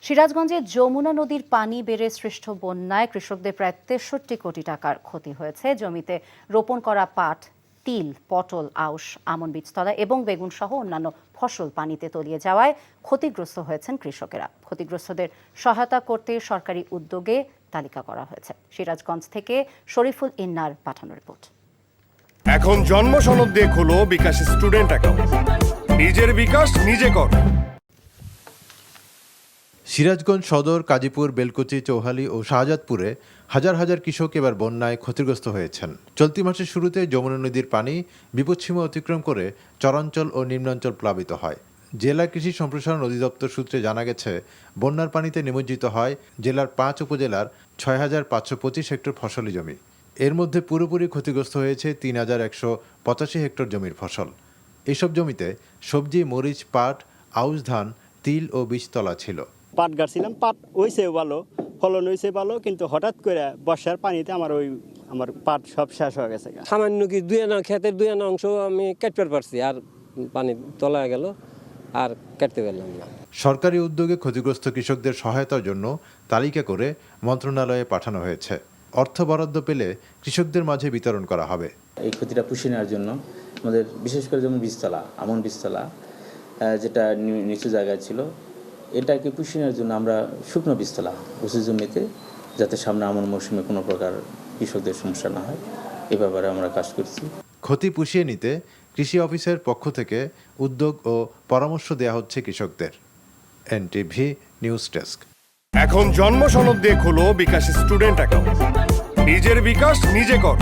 সিরাজগঞ্জে যমুনা নদীর পানি বেড়ে সৃষ্ট বন্যায় কৃষকদের প্রায় ৬৩ কোটি টাকার ক্ষতি হয়েছে। জমিতে রোপণ করা পাট, তিল, পটল, আউশ, আমন বীজতলা এবং বেগুন সহ অন্যান্য ফসল পানিতে তলিয়ে যাওয়ায় ক্ষতিগ্রস্ত হয়েছেন কৃষকেরা। ক্ষতিগ্রস্তদের সহায়তা করতে সরকারি উদ্যোগে তালিকা করা হয়েছে। সিরাজগঞ্জ থেকে শরীফুল ইন্নার পাঠানো রিপোর্ট। এখন জন্ম সনদ দিয়ে খোলো বিকাশ স্টুডেন্ট অ্যাকাউন্ট। নিজের বিকাশ নিজে কর। সিরাজগঞ্জ সদর, কাজীপুর, বেলকুচি, চৌহালি ও শাহজাদপুরে হাজার হাজার কৃষক এবার বন্যায় ক্ষতিগ্রস্ত হয়েছেন। চলতি মাসের শুরুতে যমুনা নদীর পানি বিপদসীমা অতিক্রম করে চরাঞ্চল ও নিম্নাঞ্চল প্লাবিত হয়। জেলা কৃষি সম্প্রসারণ অধিদপ্তর সূত্রে জানা গেছে, বন্যার পানিতে নিমজ্জিত হয় জেলার ৫ উপজেলার ৬,৫২৫ হেক্টর ফসলি জমি। এর মধ্যে পুরোপুরি ক্ষতিগ্রস্ত হয়েছে ৩,১৮৫ হেক্টর জমির ফসল। এসব জমিতে সবজি, মরিচ, পাট, আউশ ধান, তিল ও বীজতলা ছিল। পাট গাড়ছিলাম, পাট হয়েছে ভালো, ফলন হয়েছে ভালো, কিন্তু হঠাৎ করে বর্ষার পানিতে আমার পাট সব শেষ হয়ে গেছে। সামান্য কি ক্ষেতের 2 আনা অংশ আমি কাটতে পারছি, আর পানি তলা গেল আর কাটতে পারলাম না। সরকারি উদ্যোগে ক্ষতিগ্রস্ত কৃষকদের সহায়তার জন্য তালিকা করে মন্ত্রণালয়ে পাঠানো হয়েছে। অর্থ বরাদ্দ পেলে কৃষকদের মাঝে বিতরণ করা হবে। এই ক্ষতিটা পুষিয়ে নেওয়ার জন্য আমাদের বিশেষ করে যেমন বীজতলা, আমন বীজতলা যেটা নিচু জায়গায় ছিল, এটাকে পুষিয়ে নেওয়ার জন্য আমরা শুকনো বীজতলা উঁচু জমিতে, যাতে সামনে আমন মৌসুমে কোনো প্রকার কৃষকদের সমস্যা না হয়, এ ব্যাপারে আমরা কাজ করছি। ক্ষতি পুষিয়ে নিতে কৃষি অফিসের পক্ষ থেকে উদ্যোগ ও পরামর্শ দেওয়া হচ্ছে কৃষকদের। NTV news desk. এখন জন্ম সনদ দিয়ে খোলো বিকাশ স্টুডেন্ট অ্যাকাউন্ট। নিজের বিকাশ নিজে কর।